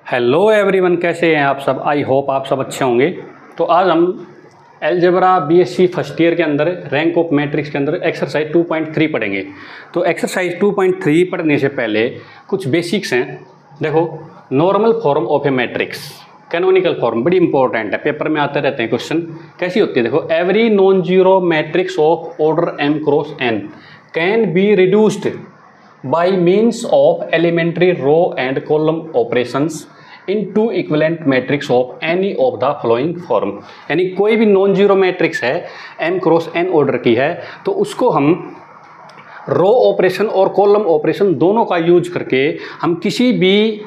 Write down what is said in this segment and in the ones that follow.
Hello everyone, कैसे हैं आप सब। आई होप आप सब अच्छे होंगे। तो आज हम अलजेब्रा बीएससी फर्स्ट ईयर के अंदर रैंक ऑफ मैट्रिक्स के अंदर एक्सरसाइज 2.3 पढ़ेंगे। तो एक्सरसाइज 2.3 पढ़ने से पहले कुछ बेसिक्स हैं। देखो, normal form of a matrix, canonical form बड़ी इंपॉर्टेंट है, पेपर में आते रहते हैं क्वेश्चन। कैसी होती है देखो, every non zero matrix of order m cross n can be reduced by means of elementary row and column operations into equivalent matrix of any of the following form। यानी कोई भी नॉन जीरो मैट्रिक्स है, m cross n order की है, तो उसको हम row operation और कॉलम ऑपरेशन दोनों का यूज करके हम किसी भी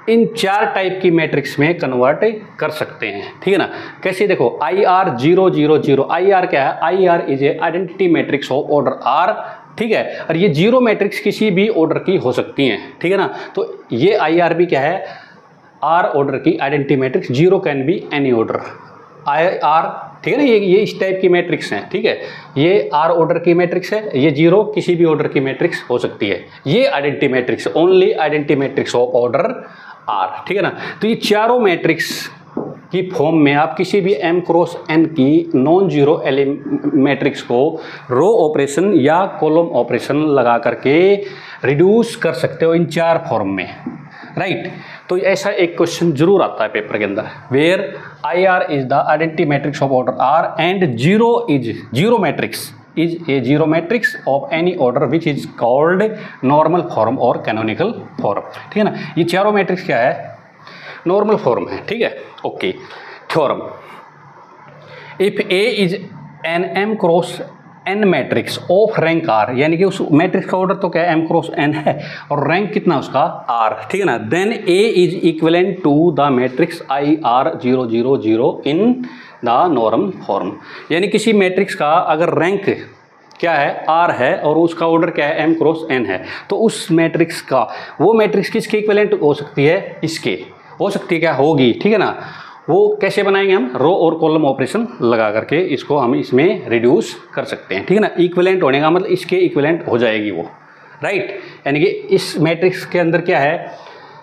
इन चार टाइप की मैट्रिक्स में कन्वर्ट कर सकते हैं। ठीक है ना। कैसे देखो, IR 0 0 0, IR क्या है, IR is a identity matrix of order R। ठीक है, और ये जीरो मैट्रिक्स किसी भी ऑर्डर की हो सकती हैं। ठीक है ना। तो ये IR भी क्या है, R ऑर्डर की identity matrix, zero can be any order IR। ठीक है ना, ये इस टाइप की मैट्रिक्स हैं। ठीक है, ये R ऑर्डर की मैट्रिक्स है, ये जीरो किसी भी ऑर्डर की मैट्रिक्स हो सकती है। ये identity matrix, only identity matrix of order R। ठीक है ना। तो ये चारों मैट्रिक्स की फॉर्म में आप किसी भी m क्रॉस n की नॉन जीरो मैट्रिक्स को रो ऑपरेशन या कॉलम ऑपरेशन लगा करके रिड्यूस कर सकते हो इन चार फॉर्म में, राइट। तो ऐसा एक क्वेश्चन जरूर आता है पेपर के अंदर, where IR is the identity matrix of order R and zero matrix is a zero matrix of any order which is called normal form और कैनोनिकल फॉर्म। ठीक है ना। ये चारों मैट्रिक्स क्या है, नॉर्मल फॉर्म है। ठीक है, okay. Theorem, if A is an m cross n matrix of rank R, यानी कि उस मैट्रिक्स का ऑर्डर तो क्या है, m क्रॉस n है, और रैंक कितना उसका R। ठीक है ना। Then A is equivalent to the matrix IR 0 0 0 in the normal form. यानी किसी मैट्रिक्स का अगर रैंक क्या है, R है, और उसका ऑर्डर क्या है, m क्रॉस n है, तो उस मैट्रिक्स का, वो मैट्रिक्स किसके इक्विवेलेंट हो सकती है, इसके हो सकती है, क्या होगी। ठीक है ना। वो कैसे बनाएंगे, हम रो और कॉलम ऑपरेशन लगा करके इसको हम इसमें रिड्यूस कर सकते हैं। ठीक है ना। इक्विवेलेंट होने का मतलब इसके इक्विवेलेंट हो जाएगी वो, राइट। यानी कि इस मैट्रिक्स के अंदर क्या है,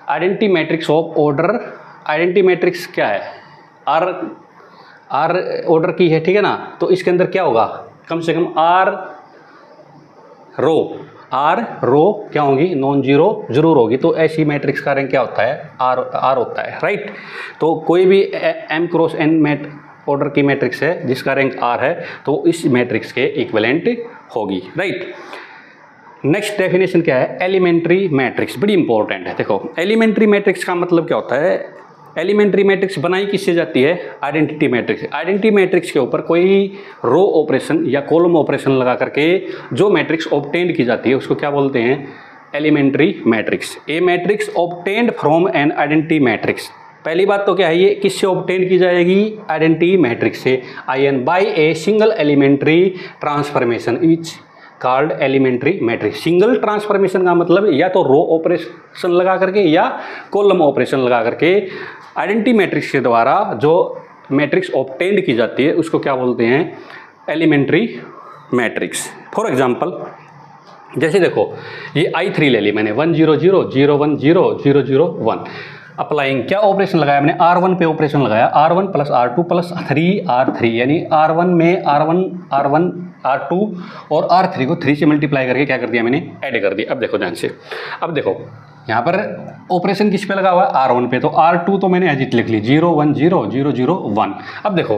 identity matrix of order, identity matrix क्या है, R ऑर्डर की है। ठीक है ना। तो इसके अंदर क्या होगा, कम से कम R रो क्या होगी, नॉन जीरो जरूर होगी। तो ऐसी मैट्रिक्स का रैंक क्या होता है, R होता है, राइट। तो कोई भी m क्रॉस n ऑर्डर की मैट्रिक्स है जिसका रैंक R है, तो इस मैट्रिक्स के इक्विवेलेंट होगी, राइट। नेक्स्ट डेफिनेशन क्या है, एलिमेंट्री मैट्रिक्स, बड़ी इंपॉर्टेंट है। देखो, एलिमेंट्री मैट्रिक्स का मतलब क्या होता है, एलिमेंट्री मैट्रिक्स बनाई किससे जाती है, आइडेंटिटी मैट्रिक्स। आइडेंटिटी मैट्रिक्स के ऊपर कोई रो ऑपरेशन या कॉलम ऑपरेशन लगा करके जो मैट्रिक्स ऑब्टेंड की जाती है उसको क्या बोलते हैं, elementary matrix. A matrix obtained from an identity matrix. पहली बात तो क्या है, ये किससे ऑब्टेंड की जाएगी, आइडेंटिटी मैट्रिक्स से, IN by a single elementary transformation is called elementary matrix. Single transformation का मतलब या तो रो ऑपरेशन लगा करके या कॉलम ऑपरेशन लगा करके आइडेंटिटी मैट्रिक्स के द्वारा जो मैट्रिक्स ऑब्टेंड की जाती है उसको क्या बोलते हैं, एलिमेंट्री मैट्रिक्स। फॉर एग्जांपल, जैसे देखो, ये I3 ले ली मैंने, 1 0 0 0 1 0 0 0 1। अप्लाइंग क्या ऑपरेशन लगाया मैंने, R1 पे ऑपरेशन लगाया, R1 plus R2 plus 3R3, यानी R1 में R1 R2 और R3 को 3 से मल्टीप्लाई करके क्या कर दिया मैंने, ऐड कर दिया। अब देखो ध्यान से, अब देखो यहाँ पर ऑपरेशन किस पे लगा हुआ है, R1 पे, तो R2 तो मैंने एजिट लिख ली, 0 1 0 0 0 1। अब देखो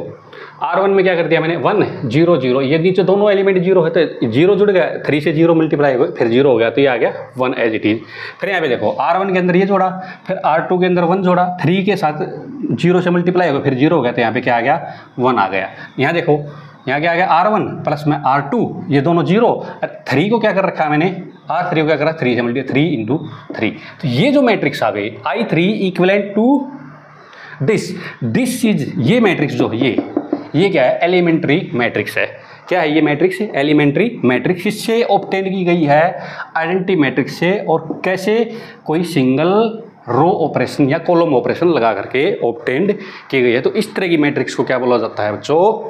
R1 में क्या कर दिया मैंने, 1 0 0, ये नीचे दोनों एलिमेंट जीरो है तो जीरो जुड़ गया, 3 से 0 मल्टीप्लाई हो फिर 0 हो गया, तो ये आ गया 1 एज इट इज। फिर यहाँ पे देखो R1 के अंदर ये जोड़ा, फिर R2 के अंदर 1 जोड़ा, 3 के साथ 0 से मल्टीप्लाई हो गया फिर 0 हो गया, तो यहाँ पे क्या आ गया, 1 आ गया। यहाँ देखो, यहाँ क्या आ गया, R1 प्लस में R2, ये दोनों जीरो, 3 को क्या कर रखा है मैंने, R3 को क्या करा, 3 से मल्टीप्लाई, 3 × 3। तो ये जो मैट्रिक्स आ गई I3 equivalent to this is, ये मैट्रिक्स जो है ये क्या है, एलिमेंट्री मैट्रिक्स है। क्या है ये मैट्रिक्स, एलिमेंट्री मैट्रिक्स। इससे ऑब्टेन की गई है आइडेंटिटी मैट्रिक्स से, और कैसे, कोई सिंगल रो ऑपरेशन या कॉलम ऑपरेशन लगा करके ऑब्टेंड की गई है। तो इस तरह की मैट्रिक्स को क्या बोला जाता है बच्चों,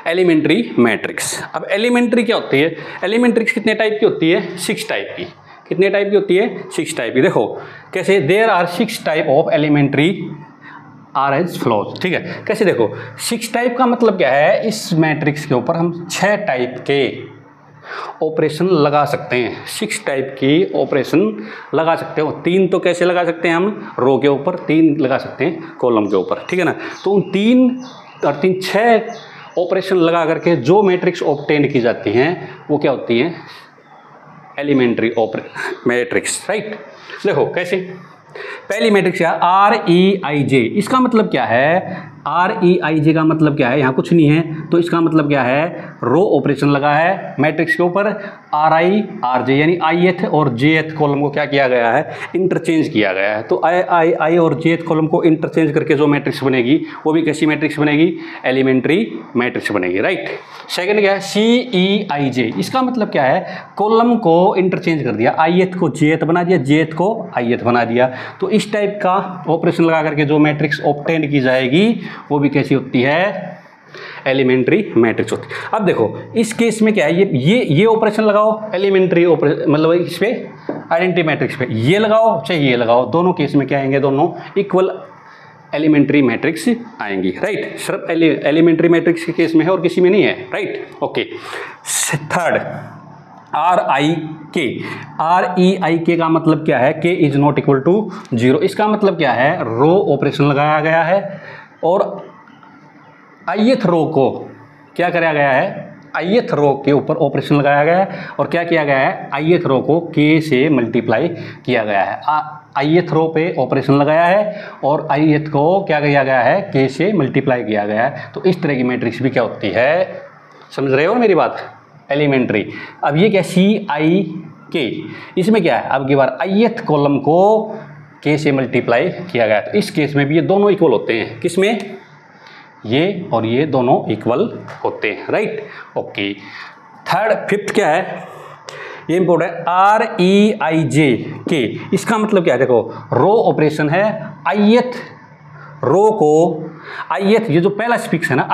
एलिमेंट्री मैट्रिक्स। अब एलिमेंट्री क्या होती है, एलिमेंट्रिक्स कितने टाइप की होती है, 6 टाइप की। कितने टाइप की होती है? 6 टाइप की। देखो कैसे, there are 6 type of elementary are as follows. ठीक है, कैसे देखो 6 टाइप का मतलब क्या है, इस मैट्रिक्स के ऊपर हम 6 टाइप के ऑपरेशन लगा सकते हैं, 6 टाइप की ऑपरेशन लगा सकते हो। 3 तो कैसे लगा सकते हैं हम, रो के ऊपर, 3 लगा सकते हैं कॉलम के ऊपर, ठीक है ना। तो उन 3 और 3 6 ऑपरेशन लगा करके जो मैट्रिक्स ऑब्टेन की जाती हैं वो क्या होती हैं? Elementary matrix, right. देखो कैसे, पहली मैट्रिक्स है REIJ। इसका मतलब क्या है? REIJ का मतलब क्या है? यहाँ कुछ नहीं है, तो इसका मतलब क्या है? रो ऑपरेशन लगा है मैट्रिक्स के ऊपर, RI RJ यानी ith और jth कॉलम को क्या किया गया है? इंटरचेंज किया गया है। तो I और jth कॉलम को इंटरचेंज करके जो मैट्रिक्स बनेगी वो भी कैसी मैट्रिक्स बनेगी? एलिमेंट्री मैट्रिक्स बनेगी, राइट। सेकंड क्या है? CEIJ। इसका मतलब क्या है? कॉलम को इंटरचेंज कर दिया, ith को jth बना दिया, jth को ith बना दिया। तो इस टाइप का ऑपरेशन लगा करके जो मैट्रिक्स ऑब्टेन की जाएगी वो भी कैसी होती है? एलिमेंट्री मैट्रिक्स होती है। अब देखो इस केस में क्या है, ये ऑपरेशन लगाओ एलिमेंट्री ऑपरेशन, मतलब इस पे आइडेंटिटी मैट्रिक्स पे ये लगाओ चाहे ये लगाओ, दोनों केस में क्या आएंगे? दोनों इक्वल एलिमेंट्री मैट्रिक्स आएंगी, राइट। सिर्फ एलिमेंट्री मैट्रिक्स के केस में है और किसी में नहीं है, राइट, ओके। थर्ड REIK का मतलब क्या है? K is not equal to 0। इसका मतलब क्या है? रो ऑपरेशन लगाया गया है और ith रो को क्या कराया गया है? ith रो के ऊपर ऑपरेशन लगाया गया है और क्या किया गया है? ith रो को K से मल्टीप्लाई किया गया है। ith रो पे ऑपरेशन लगाया है और ith को क्या किया गया है? K से मल्टीप्लाई किया गया है। तो इस तरह की मैट्रिक्स भी क्या होती है? समझ रहे हो मेरी बात? एलिमेंट्री। अब ये क्या? CIK, इसमें क्या है? अब की बार ith कॉलम को K से मल्टीप्लाई किया गया। तो इस केस में भी ये दोनों इक्वल होते हैं। किसमें? ये और ये दोनों इक्वल होते हैं, राइट, ओके। फिफ्थ क्या है? ये इंपॉर्टेंट है, REIJK। इसका मतलब क्या है? देखो रो ऑपरेशन है, ith रो को ith, ये जो पहला स्पिक्स है ना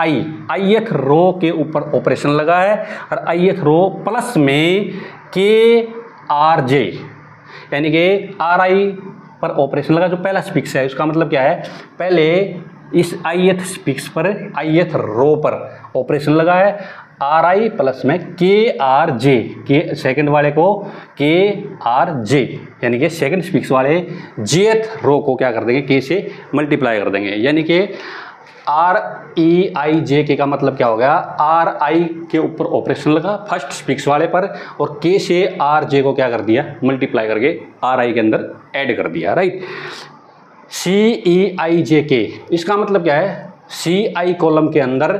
ith रो के ऊपर ऑपरेशन लगा है और ith रो प्लस में KRJ यानी कि RI पर ऑपरेशन लगा, जो पहला स्पिक्स है। उसका मतलब क्या है? पहले इस ith स्पिक्स पर ith रो पर ऑपरेशन लगा है, RI प्लस में KRJ, के सेकंड वाले को KRJ यानी कि सेकंड स्पिक्स वाले jth रो को क्या कर देंगे? K से मल्टीप्लाई कर देंगे। यानी कि REIJK का मतलब क्या हो गया? RI के ऊपर ऑपरेशन लगा फर्स्ट स्पिक्स वाले पर और K से RJ को क्या कर दिया? मल्टीप्लाई करके RI के अंदर ऐड कर दिया, राइट। CEIJK इसका मतलब क्या है? CI कॉलम के अंदर,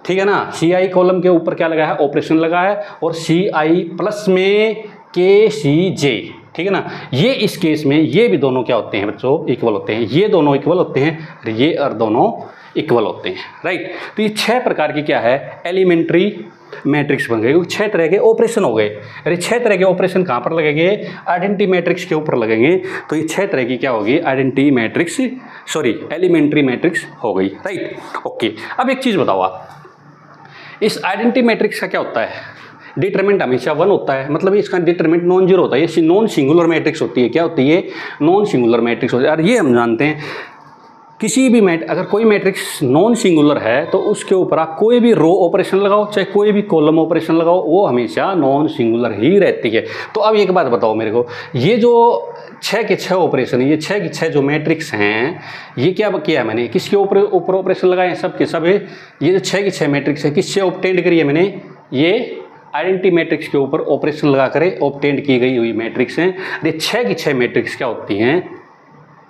ठीक है ना, CI कॉलम के ऊपर क्या लगा है? ऑपरेशन लगा है और CI प्लस में KCJ, ठीक है ना। ये इस केस में ये भी दोनों क्या होते हैं बच्चों? इक्वल होते हैं। ये दोनों इक्वल होते हैं, ये और दोनों इक्वल होते हैं, राइट। तो ये 6 प्रकार की क्या है? एलिमेंट्री मैट्रिक्स बन गए, क्योंकि 6 तरह के ऑपरेशन हो गए। अरे 6 तरह के ऑपरेशन कहाँ पर लगेंगे? आइडेंटिटी मैट्रिक्स के ऊपर लगेंगे। तो ये 6 तरह की क्या होगी? Identity matrix, sorry elementary matrix हो गई, राइट, ओके। अब एक चीज़ बताओ आप, इस आइडेंटिटी मैट्रिक्स का क्या होता है? डिटरमिनेंट हमेशा 1 होता है, मतलब इसका डिटरमिनेंट नॉन जीरो होता है। ये नॉन सिंगुलर मैट्रिक्स होती है। क्या होती है? नॉन सिंगुलर मैट्रिक्स होती है। और ये हम जानते हैं किसी भी अगर कोई मैट्रिक्स नॉन सिंगुलर है तो उसके ऊपर आप कोई भी रो ऑपरेशन लगाओ चाहे कोई भी कॉलम ऑपरेशन लगाओ, वो हमेशा नॉन सिंगुलर ही रहती है। तो अब एक बात बताओ मेरे को, ये जो 6 के 6 ऑपरेशन है, ये 6 के 6 जो मैट्रिक्स हैं, ये क्या किया है मैंने? किसके ऊपर ऑपरेशन लगाए हैं? सब के सब है। ये जो 6 के 6 मैट्रिक्स है किससे ऑब्टेंड करी है मैंने? ये आइडेंटिटी मैट्रिक्स के ऊपर ऑपरेशन लगा कर ऑब्टेंड की गई हुई मैट्रिक्स हैं। ये 6 की 6 मैट्रिक्स क्या होती हैं?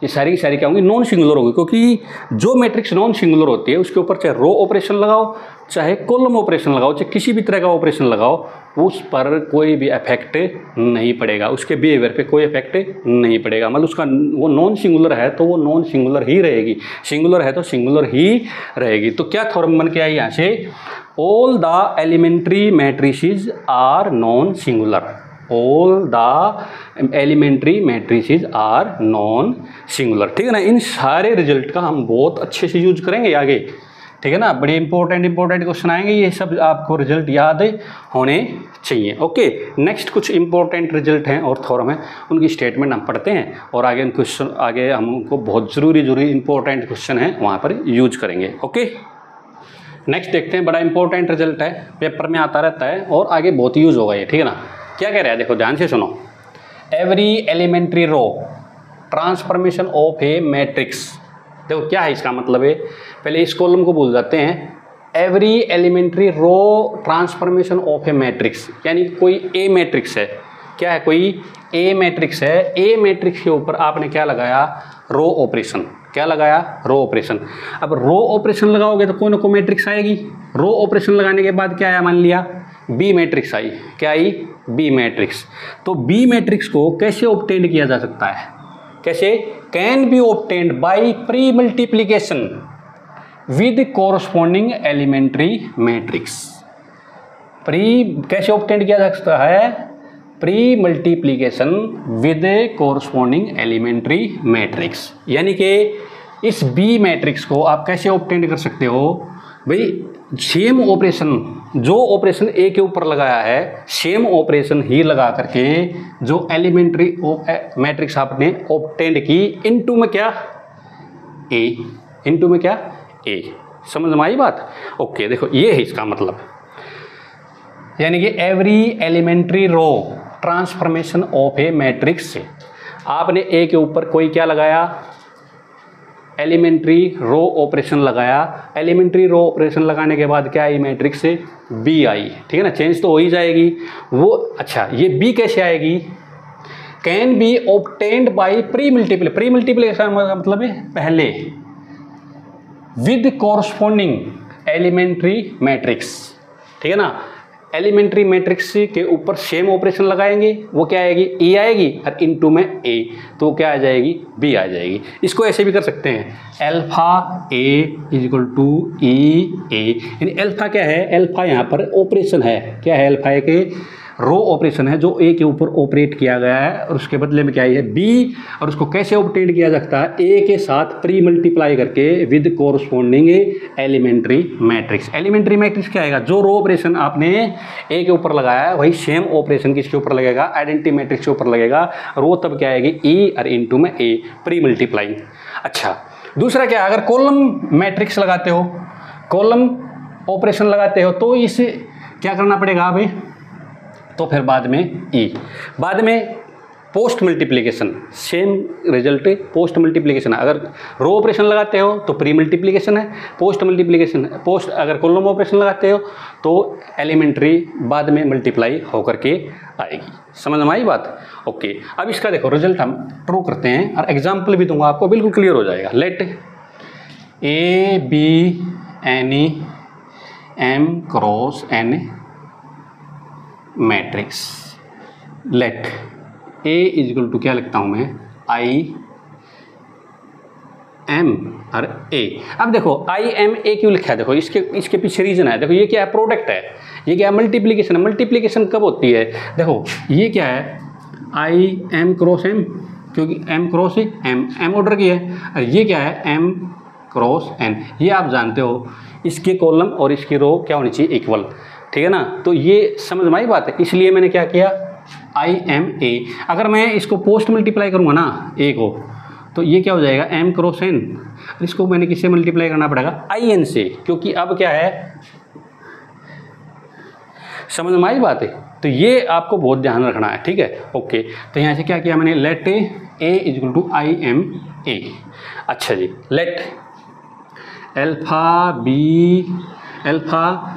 ये सारी की सारी क्या होंगी? नॉन सिंगुलर होगी, क्योंकि जो मैट्रिक्स नॉन सिंगुलर होती है उसके ऊपर चाहे रो ऑपरेशन लगाओ चाहे कॉलम ऑपरेशन लगाओ चाहे किसी भी तरह का ऑपरेशन लगाओ, उस पर कोई भी इफेक्ट नहीं पड़ेगा, उसके बिहेवियर पे कोई इफेक्ट नहीं पड़ेगा। मतलब उसका वो नॉन सिंगुलर है तो वो नॉन सिंगुलर ही रहेगी, सिंगुलर है तो सिंगुलर ही रहेगी। तो क्या थ्योरम बन के आई यहाँ से? All the elementary matrices are non singular. All the elementary matrices are non singular, ठीक है ना। इन सारे रिजल्ट का हम बहुत अच्छे से यूज करेंगे आगे, ठीक है ना, बड़े इंपॉर्टेंट क्वेश्चन आएंगे, ये सब आपको रिजल्ट याद होने चाहिए। ओके, नेक्स्ट कुछ इंपॉर्टेंट रिजल्ट हैं और थोड़ा में उनकी स्टेटमेंट हम पढ़ते हैं और आगे क्वेश्चन, आगे हम उनको बहुत ज़रूरी इंपॉर्टेंट क्वेश्चन है वहाँ पर यूज करेंगे। ओके, नेक्स्ट देखते हैं, बड़ा इंपॉर्टेंट रिजल्ट है, पेपर में आता रहता है और आगे बहुत यूज होगा ये, ठीक है ना। क्या कह रहा है, देखो ध्यान से सुनो। Every elementary row transformation of a matrix, देखो क्या है इसका मतलब है, पहले इस कॉलम को भूल जाते हैं। Every elementary row transformation of a matrix, यानी कोई ए मैट्रिक्स है, क्या है, कोई ए मैट्रिक्स है, ए मैट्रिक्स के ऊपर आपने क्या लगाया, रो ऑपरेशन, क्या लगाया, रो ऑपरेशन। अब रो ऑपरेशन लगाओगे तो कौन को मैट्रिक्स आएगी, रो ऑपरेशन लगाने के बाद क्या आया, मान लिया बी मैट्रिक्स आई, क्या आई, बी मैट्रिक्स। तो बी मैट्रिक्स को कैसे ऑब्टेन किया जा सकता है, कैसे, can be obtained by pre multiplication with corresponding elementary matrix. Pre कैसे ऑब्टेन किया जा सकता है, pre multiplication with corresponding elementary matrix, यानी कि इस बी मैट्रिक्स को आप कैसे ऑब्टेन कर सकते हो भाई, सेम ऑपरेशन, जो ऑपरेशन ए के ऊपर लगाया है सेम ऑपरेशन ही लगा करके जो एलिमेंट्री मैट्रिक्स आपने ऑब्टेन की, इनटू में क्या, ए, इनटू में क्या, ए। समझ में आई बात। ओके, देखो ये है इसका मतलब, यानी कि every elementary row transformation of a matrix से आपने ए के ऊपर कोई क्या लगाया, एलिमेंट्री रो ऑपरेशन लगाया, एलिमेंट्री रो ऑपरेशन लगाने के बाद क्या आई, मैट्रिक्स से बी आई, ठीक है ना, चेंज तो हो ही जाएगी वो। अच्छा, ये बी कैसे आएगी, can be obtained by pre multiplication का मतलब है पहले, विद कोरस्पॉन्डिंग एलिमेंट्री मैट्रिक्स, ठीक है ना, एलिमेंट्री मैट्रिक्स के ऊपर सेम ऑपरेशन लगाएंगे, वो क्या आएगी, ई आएगी, और इनटू में ए, तो क्या आ जाएगी, बी आ जाएगी। इसको ऐसे भी कर सकते हैं, alpha A is equal to E A, यानी अल्फा क्या है, अल्फा यहाँ पर ऑपरेशन है, क्या है, अल्फा के रो ऑपरेशन है जो ए के ऊपर ऑपरेट किया गया है और उसके बदले में क्या है बी, और उसको कैसे ऑब्टेन किया जाता है, ए के साथ प्री मल्टीप्लाई करके with corresponding elementary matrix. Elementary matrix क्या आएगा, जो रो ऑपरेशन आपने ए के ऊपर लगाया है वही सेम ऑपरेशन किसके ऊपर लगेगा, आइडेंटिटी मैट्रिक्स के ऊपर लगेगा, और वो तब क्या आएगी, ई और इनटू में ए, प्री मल्टीप्लाई। अच्छा, दूसरा क्या, अगर कॉलम मैट्रिक्स लगाते हो, कॉलम ऑपरेशन लगाते हो तो इसे क्या करना पड़ेगा अभी, तो फिर बाद में ई, बाद में post multiplication, same result post multiplication. अगर रो ऑपरेशन लगाते हो तो प्री मल्टीप्लिकेशन है, पोस्ट मल्टीप्लिकेशन, पोस्ट अगर कॉलम ऑपरेशन लगाते हो तो एलिमेंट्री बाद में मल्टीप्लाई होकर के आएगी। समझ में आई बात। ओके, अब इसका देखो रिजल्ट हम ट्रू करते हैं और एग्जाम्पल भी दूंगा आपको, बिल्कुल क्लियर हो जाएगा। Let A be any M cross N matrix, let A is equal to क्या लिखता हूं मैं, आई एम और ए। अब देखो आई एम ए क्यों लिखा है, देखो इसके पीछे रीजन है। देखो ये क्या है, प्रोडक्ट है, ये क्या है, मल्टीप्लिकेशन है। मल्टीप्लिकेशन कब होती है, देखो ये क्या है, आई एम क्रॉस एम, क्योंकि एम क्रॉस एम ऑर्डर की है, और ये क्या है, एम क्रॉस एन। ये आप जानते हो इसके कॉलम और इसकी रो क्या होनी चाहिए, इक्वल, ठीक है ना। तो ये समझ में आई बात है, इसलिए मैंने क्या किया, आई एम ए। अगर मैं इसको पोस्ट मल्टीप्लाई करूँगा ना ए को, तो ये क्या हो जाएगा, एम क्रॉस एन। इसको मैंने किससे मल्टीप्लाई करना पड़ेगा, आई एन से, क्योंकि अब क्या है, समझ में आई बात है। तो ये आपको बहुत ध्यान रखना है, ठीक है। ओके, तो यहाँ से क्या किया मैंने, let A is equal to I M A. अच्छा जी, let alpha be, alpha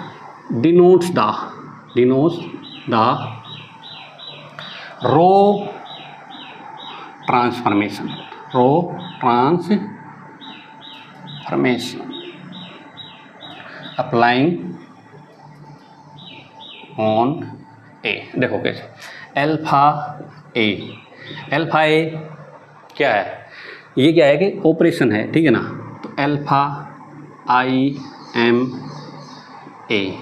denotes the row transformation applying on A. देखो कैसे, अल्फा ए क्या है, ये क्या है कि ऑपरेशन है, ठीक है ना। तो अल्फा आई एम ए।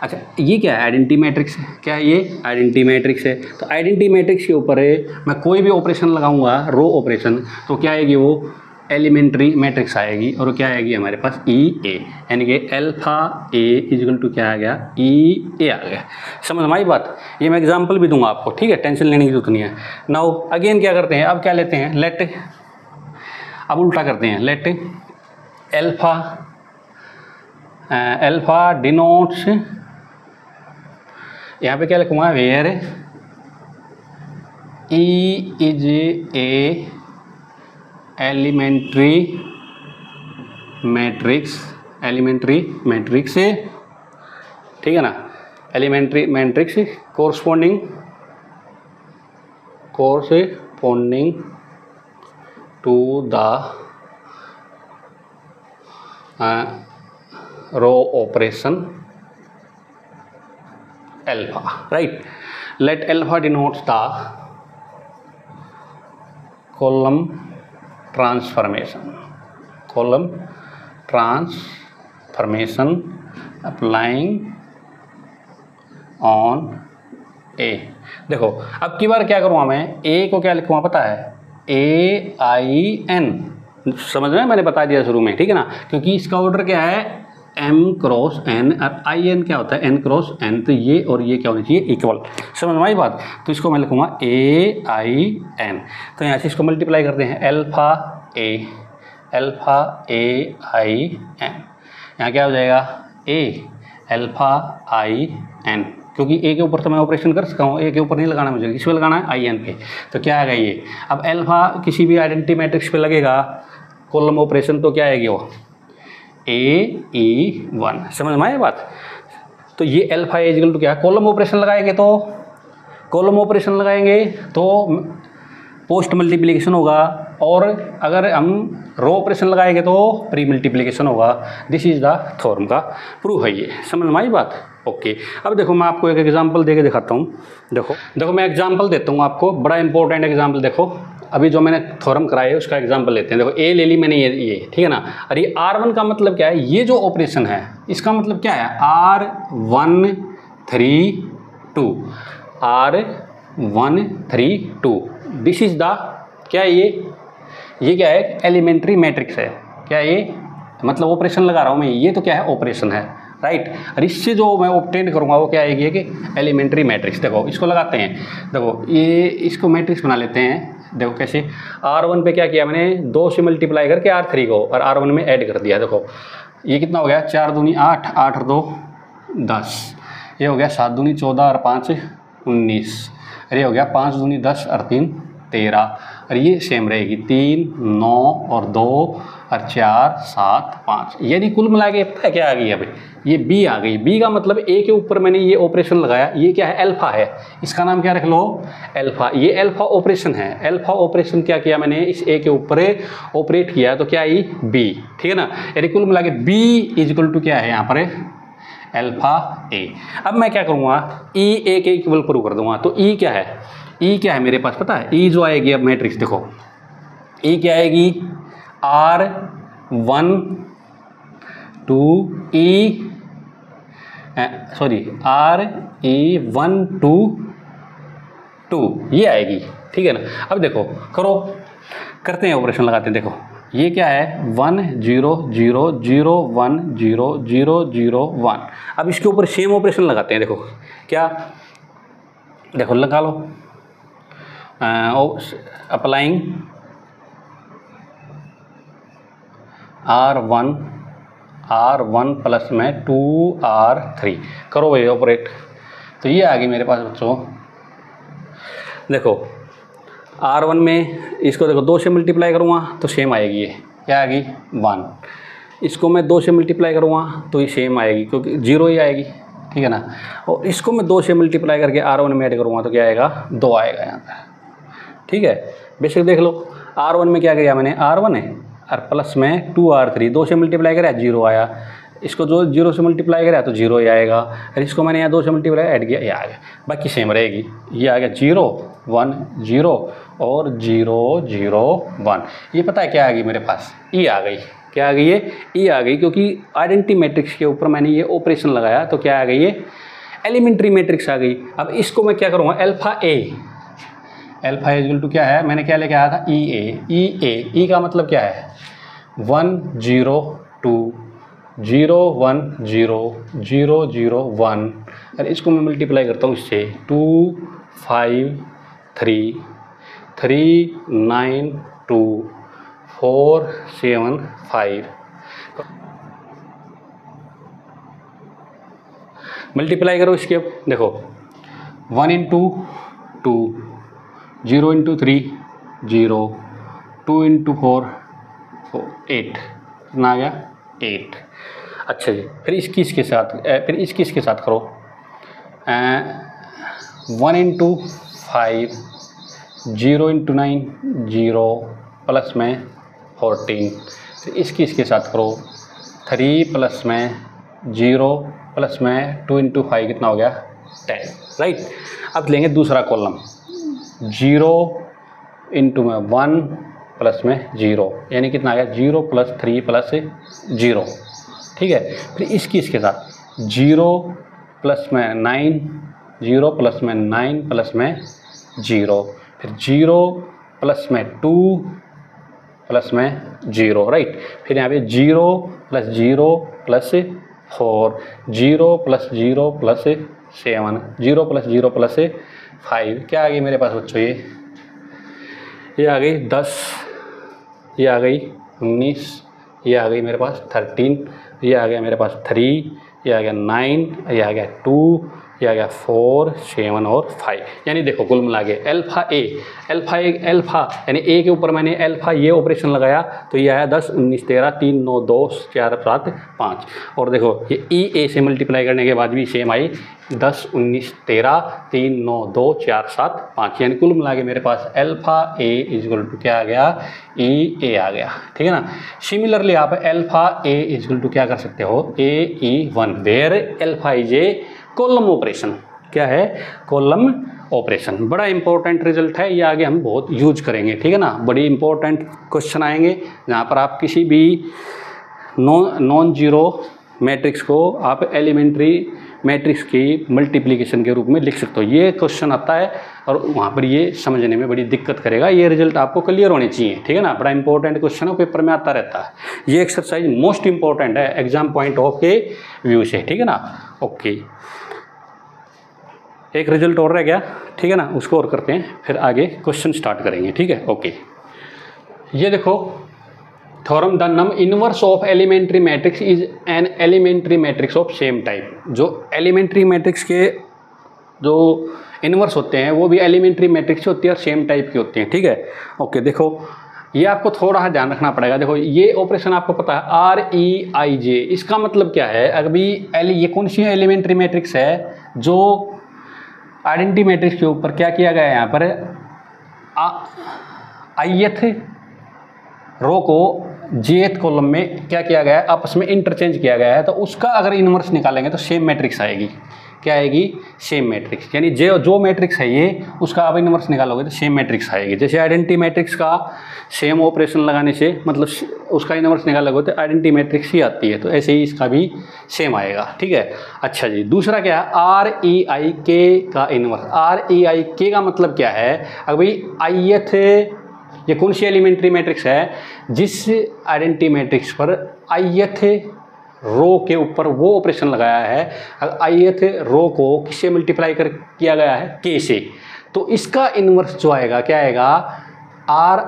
अच्छा, ये क्या है, आइडेंटिटी मैट्रिक्स है। क्या है ये, आइडेंटिटी मैट्रिक्स है। तो आइडेंटिटी मैट्रिक्स के ऊपर मैं कोई भी ऑपरेशन लगाऊंगा, रो ऑपरेशन, तो क्या आएगी वो एलिमेंट्री मैट्रिक्स आएगी और क्या आएगी हमारे पास ई ए, यानी कि अल्फा ए इक्वल टू क्या आ गया, ई ए आ गया। समझ में आई बात। ये मैं एग्जांपल भी दूंगा आपको, ठीक है, टेंशन लेने की जरूरत नहीं है। नाउ अगेन क्या करते हैं, अब क्या लेते हैं, लेट, अब उल्टा करते हैं, लेट अल्फा डिनोट्स, यहाँ पे क्या लिखूंगा, where E is a elementary matrix, ठीक है ना, elementary matrix corresponding to the row operation alpha, right. Let alpha denotes the column transformation applying on A. देखो अब की बार क्या करूँगा मैं, ए को क्या लिखूँगा पता है, AIN, समझ में, मैंने बता दिया शुरू में, ठीक है ना, क्योंकि इसका ऑर्डर क्या है M क्रॉस N और IN क्या होता है N क्रॉस N, तो ये और ये क्या होनी चाहिए, इक्वल। समझ में आई बात। तो इसको मैं लिखूँगा AIN, तो यहाँ से इसको मल्टीप्लाई करते हैं, अल्फा AIN, यहाँ क्या हो जाएगा A अल्फा IN, क्योंकि ए के ऊपर तो मैं ऑपरेशन कर सकता हूँ, ए के ऊपर नहीं लगाना मुझे, किस पे लगाना है, IN पे। तो क्या आएगा ये, अब अल्फा किसी भी आइडेंटिटी मैट्रिक्स पे लगेगा कॉलम ऑपरेशन, तो क्या आएगी वो AE1। समझ में आए बात। तो ये अल्फा इक्वल टू क्या, कॉलम ऑपरेशन लगाएंगे तो पोस्ट मल्टीप्लिकेशन होगा, और अगर हम रो ऑपरेशन लगाएंगे तो प्री मल्टीप्लिकेशन होगा। दिस इज द थ्योरम का प्रूफ है ये। समझ में आई बात। ओके, अब देखो मैं आपको एक एग्जांपल देके दिखाता हूँ। देखो मैं एग्जांपल देता हूँ आपको, बड़ा इंपॉर्टेंट एग्जांपल। देखो अभी जो मैंने थ्योरम कराया है उसका एग्जांपल लेते हैं। देखो ए ले ली मैंने, ये ठीक है ना। और ये R1 का मतलब क्या है, ये जो ऑपरेशन है इसका मतलब क्या है, R1 3 2 R1 3 2। This is the क्या है ये क्या है, एलिमेंट्री मैट्रिक्स है। क्या ये मतलब ऑपरेशन लगा रहा हूँ मैं, ये तो क्या है ऑपरेशन है, राइट। और इससे जो मैं ऑब्टेन करूँगा वो क्या आएगी कि एलिमेंट्री मैट्रिक्स। देखो इसको लगाते हैं, देखो ये इसको मैट्रिक्स बना लेते हैं। देखो कैसे, R1 पे क्या किया मैंने, 2 से मल्टीप्लाई करके R3 को और R1 में ऐड कर दिया। देखो ये कितना हो गया, 4 दूनी 8, 8 और 2 10, ये हो गया 7 दूनी 14 और 5 19, अरे हो गया 5 दूनी 10 और 3 13, और ये सेम रहेगी 3 9 और 2 और 4 7 5, यानी कुल मिला के पता है क्या आ गई, अभी ये B आ गई। B का मतलब A के ऊपर मैंने ये ऑपरेशन लगाया, ये क्या है अल्फा है, इसका नाम क्या रख लो अल्फा। ये अल्फा ऑपरेशन है, अल्फा ऑपरेशन क्या किया मैंने, इस A के ऊपर ऑपरेट किया तो क्या आई B, ठीक है ना। यानी कुल मिला के B इक्वल टू क्या है यहाँ पर अल्फा A। अब मैं क्या करूँगा, E A के इक्वल प्रूव कर दूंगा। तो E क्या है, E क्या है मेरे पास पता है, E जो आएगी अब मैट्रिक्स देखो, E क्या आएगी R1 2 E RE1 2 2 ये आएगी, ठीक है ना। अब देखो करते हैं ऑपरेशन लगाते हैं। देखो ये क्या है 1 0 0 0 1 0 0 0 1। अब इसके ऊपर सेम ऑपरेशन लगाते हैं। देखो क्या, देखो लगा लो, अप्लाइंग R1 प्लस में 2R3 करो भाई ऑपरेट। तो ये आ गई मेरे पास बच्चों। देखो R1 में इसको देखो 2 से मल्टीप्लाई करूँगा तो सेम आएगी, ये क्या आएगी 1। इसको मैं 2 से मल्टीप्लाई करूँगा तो ये सेम आएगी क्योंकि 0 ही आएगी, ठीक है ना। और इसको मैं 2 से मल्टीप्लाई करके R1 में ऐड करूँगा तो क्या आएगा 2 आएगा यहाँ पर, ठीक है। बेशक देख लो R1 में क्या किया मैंने, R1 है और प्लस में 2R3, 2 से मल्टीप्लाई करा 0 आया, इसको जो 0 से मल्टीप्लाई करा तो 0 ही आएगा, और इसको मैंने यहाँ 2 से मल्टीप्लाई ऐड किया, ये आ गया, बाकी सेम रहेगी। ये आ गया 0 1 0 और 0 0 1। ये पता है क्या आ गई मेरे पास, ई आ गई। क्या आ गई ये, ई आ गई, क्योंकि आइडेंटिटी मैट्रिक्स के ऊपर मैंने ये ऑपरेशन लगाया तो क्या आ गई ये एलिमेंट्री मैट्रिक्स आ गई। अब इसको मैं क्या करूँगा अल्फा ए इक्वल टू क्या है, मैंने क्या लेके आया था, ई ए। ई का मतलब क्या है, 1 0 2 0 1 0 0 0 1, और इसको मैं मल्टीप्लाई करता हूँ इससे 2 5 3 3 9 2 4 7 5। मल्टीप्लाई करो इसके, अब देखो 1 इंटू 2 0 इंटू 3 0 2 इंटू 4 8, कितना आ गया 8। अच्छा जी, फिर इसके साथ करो 1 इंटू 5 0 इंटू 9 0 प्लस में 14, फिर इसके साथ करो 3 प्लस में 0 प्लस में 2 इंटू 5 कितना हो गया 10, राइट। अब लेंगे दूसरा कॉलम 0 इंटू में 1 प्लस में 0, यानी कितना आ गया 0 प्लस 3 प्लस 0, ठीक है। फिर इसके साथ 0 प्लस में 9 0 प्लस में 9 प्लस में 0, फिर 0 प्लस में 2 प्लस में 0, राइट। फिर यहाँ पे 0 plus 0 plus 4 0 plus 0 plus 7 0 plus 0 plus 5, क्या आ गई मेरे पास बच्चों, ये आ गई 10, ये आ गई 19, ये आ गई मेरे पास 13, ये आ गया मेरे पास 3, ये आ गया 9, ये आ गया 2, ये आ गया 4 7 और 5। यानी देखो कुल मिला के अल्फा यानी ए के ऊपर मैंने अल्फा ये ऑपरेशन लगाया तो ये आया 10 19 13 3 9 2 4 7 5, और देखो ये ई ए से मल्टीप्लाई करने के बाद भी सेम आई 10 19 13 3 9 2 4 7 5, यानी कुल मिला के मेरे पास अल्फा ए इक्वल टू क्या आ गया, ई ए आ गया, ठीक है ना। सिमिलरली आप अल्फा ए इक्वल टू क्या कर सकते हो, A E 1 where alpha is a column operation, क्या है कॉलम ऑपरेशन। बड़ा इंपॉर्टेंट रिजल्ट है ये, आगे हम बहुत यूज करेंगे, ठीक है ना। बड़ी इंपॉर्टेंट क्वेश्चन आएंगे जहाँ पर आप किसी भी नॉन जीरो मैट्रिक्स को आप एलिमेंट्री मैट्रिक्स की मल्टीप्लिकेशन के रूप में लिख सकते हो। ये क्वेश्चन आता है और वहाँ पर ये समझने में बड़ी दिक्कत करेगा, ये रिजल्ट आपको क्लियर होने चाहिए, ठीक है ना। बड़ा इंपॉर्टेंट क्वेश्चन है, पेपर में आता रहता है। ये एक्सरसाइज मोस्ट इंपॉर्टेंट है एग्जाम पॉइंट ऑफ के व्यू से, ठीक है ना। ओके, एक रिजल्ट और रह गया, ठीक है ना, उसको और करते हैं फिर आगे क्वेश्चन स्टार्ट करेंगे, ठीक है। ओके, ये देखो थ्योरम द नम inverse of elementary matrix is an elementary matrix of same type. जो एलिमेंट्री मैट्रिक्स के जो इनवर्स होते हैं वो भी एलिमेंट्री मैट्रिक्स होती है और सेम टाइप की होती हैं, ठीक है। ओके, देखो ये आपको थोड़ा सा ध्यान रखना पड़ेगा। देखो ये ऑपरेशन आपको पता है आर ई आई जे, इसका मतलब क्या है, अभी ये कौन सी एलिमेंट्री मैट्रिक्स है जो आइडेंटिटी मैट्रिक्स के ऊपर क्या किया गया है, यहाँ पर आईएथ रो को जेथ कॉलम में क्या किया गया है, आपस में इंटरचेंज किया गया है। तो उसका अगर इनवर्स निकालेंगे तो सेम मैट्रिक्स आएगी, क्या आएगी, सेम मैट्रिक्स। यानी जो मैट्रिक्स है ये, उसका आप इनवर्स निकालोगे तो सेम मैट्रिक्स आएगी। जैसे आइडेंटिटी मैट्रिक्स का सेम ऑपरेशन लगाने से मतलब उसका इनवर्स निकालोगे तो आइडेंटिटी मैट्रिक्स ही आती है, तो ऐसे ही इसका भी सेम आएगा, ठीक है। अच्छा जी, दूसरा क्या है, आर ई आई के का इनवर्स। आर ई आई के का मतलब क्या है, अगर भाई आईएथ ये कौन सी एलिमेंट्री मैट्रिक्स है जिस आइडेंटिटी मैट्रिक्स पर आईएथ रो के ऊपर वो ऑपरेशन लगाया है, अगर आईएथ रो को किससे मल्टीप्लाई किया गया है, के से, तो इसका इनवर्स जो आएगा क्या आएगा, आर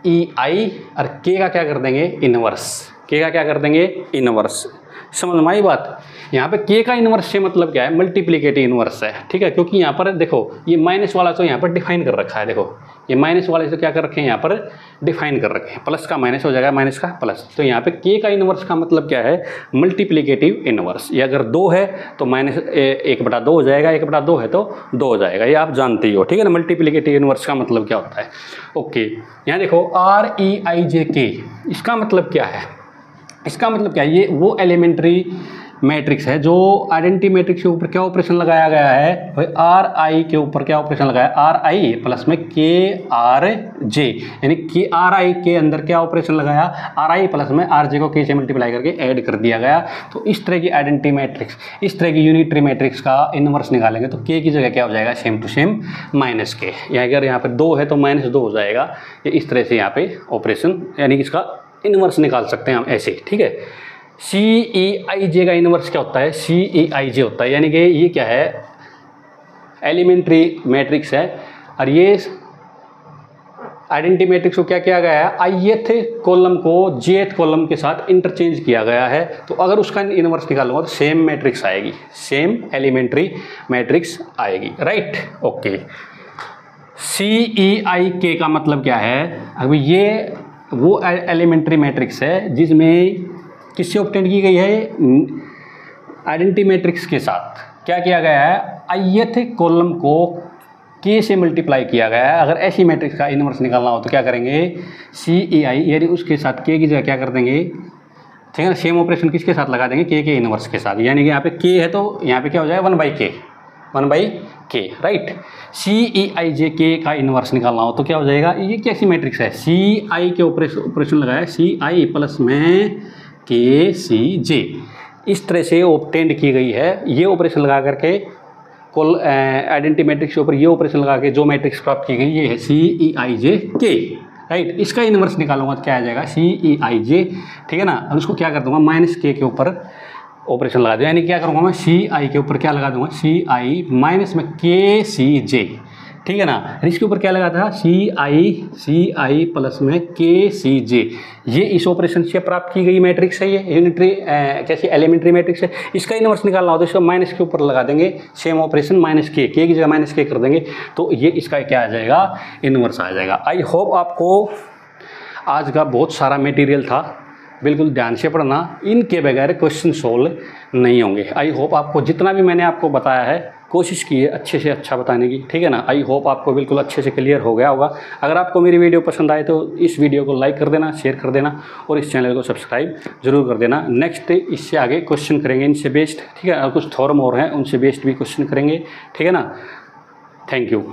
ई आई, और के का क्या कर देंगे, इनवर्स। के का क्या कर देंगे, इनवर्स। समझ में आई बात। यहाँ पे के का इनवर्स से मतलब क्या है, मल्टीप्लिकेटिव इनवर्स है, ठीक है। क्योंकि यहाँ पर देखो ये माइनस वाला तो यहाँ पर डिफाइन कर रखा है, देखो ये माइनस वाले से क्या कर रखे हैं, यहाँ पर डिफाइन कर रखे हैं, प्लस का माइनस हो जाएगा, माइनस का प्लस। तो यहाँ पे के का इनवर्स का मतलब क्या है, मल्टीप्लिकेटिव इनवर्स। ये अगर 2 है तो माइनस 1/2 हो जाएगा, 1/2 है तो 2 हो जाएगा, ये आप जानते ही हो, ठीक है ना। मल्टीप्लिकेटिव इनवर्स का मतलब क्या होता है। ओके, यहाँ देखो आर ई आई जे के, इसका मतलब क्या है, इसका मतलब क्या है, ये वो एलिमेंट्री मैट्रिक्स है, जो आइडेंटिटी मैट्रिक्स के ऊपर क्या ऑपरेशन लगाया गया है भाई, आर आई के ऊपर क्या ऑपरेशन लगाया, आर आई प्लस में के आर जे, यानी कि आर आई के अंदर क्या ऑपरेशन लगाया, आर आई प्लस में आर जे को के से मल्टीप्लाई करके ऐड कर दिया गया। तो इस तरह की आइडेंटिटी मैट्रिक्स, इस तरह की यूनिटरी मैट्रिक्स का इनवर्स निकालेंगे तो के की जगह क्या हो जाएगा, सेम टू सेम माइनस के, या अगर यहाँ पे 2 है तो -2 हो जाएगा। ये इस तरह से यहाँ पे ऑपरेशन यानी कि इसका इनवर्स निकाल सकते हैं हम ऐसे, ठीक है। सी ई आई जे का इनवर्स क्या होता है, सी ई आई जे होता है, यानी कि ये क्या है, एलिमेंट्री मैट्रिक्स है, और ये आइडेंटिटी मैट्रिक्स को क्या किया गया है, ith कॉलम को jth कॉलम के साथ इंटरचेंज किया गया है। तो अगर उसका इनवर्स निकालूंगा तो सेम मैट्रिक्स आएगी, सेम एलिमेंट्री मैट्रिक्स आएगी, राइट, ओके। सी ई आई के का मतलब क्या है, अभी ये वो एलिमेंट्री मैट्रिक्स है जिसमें किससे ऑब्टेन की गई है, आइडेंटिटी मैट्रिक्स के साथ क्या किया गया है, ith कॉलम को के से मल्टीप्लाई किया गया है। अगर ऐसी मैट्रिक्स का इनवर्स निकालना हो तो क्या करेंगे, सी ई आई यानी उसके साथ के की जगह क्या कर देंगे, ठीक है ना, सेम ऑपरेशन किसके साथ लगा देंगे, के इनवर्स के साथ, यानी कि यहाँ पे के है तो यहाँ पे क्या हो जाएगा 1/k, राइट। सी ई आई जे के का इनवर्स निकालना हो तो क्या हो जाएगा, ये कैसी मैट्रिक्स है, सी आई के ऑपरेशन लगाया, सी आई प्लस में के सी जे, इस तरह से ऑब्टेंड की गई है। ये ऑपरेशन लगा करके कॉल आइडेंटिटी मैट्रिक्स के ऊपर ये ऑपरेशन लगा के जो मैट्रिक्स प्राप्त की गई ये है सी ई आई जे के, राइट। इसका इनवर्स निकालूंगा तो क्या आ जाएगा, सी ई आई जे, ठीक है ना। और उसको क्या कर दूंगा, -k के ऊपर ऑपरेशन लगा दूँ, यानी क्या करूँगा मैं, सी आई के ऊपर क्या लगा दूंगा, सी आई माइनस में के सी जे, ठीक है ना। इसके ऊपर क्या लगा था, सी आई प्लस में के सी जे, ये इस ऑपरेशन से प्राप्त की गई मैट्रिक्स है, ये यूनिटरी कैसी एलिमेंट्री मैट्रिक्स है। इसका इनवर्स निकालना हो तो इसको माइनस के ऊपर लगा देंगे, सेम ऑपरेशन -k, के की जगह -k कर देंगे तो ये इसका क्या आ जाएगा, इनवर्स आ जाएगा। आई होप आपको आज का बहुत सारा मटेरियल था, बिल्कुल ध्यान से पढ़ना, इनके बगैर क्वेश्चन सोल्व नहीं होंगे। आई होप आपको जितना भी मैंने आपको बताया है कोशिश की है अच्छे से अच्छा बताने की, ठीक है ना। आई होप आपको बिल्कुल अच्छे से क्लियर हो गया होगा। अगर आपको मेरी वीडियो पसंद आए तो इस वीडियो को लाइक कर देना, शेयर कर देना और इस चैनल को सब्सक्राइब जरूर कर देना। नेक्स्ट इससे आगे क्वेश्चन करेंगे इनसे बेस्ड, ठीक है, और कुछ थॉरम और हैं उनसे बेस्ड भी क्वेश्चन करेंगे, ठीक है ना। Thank you.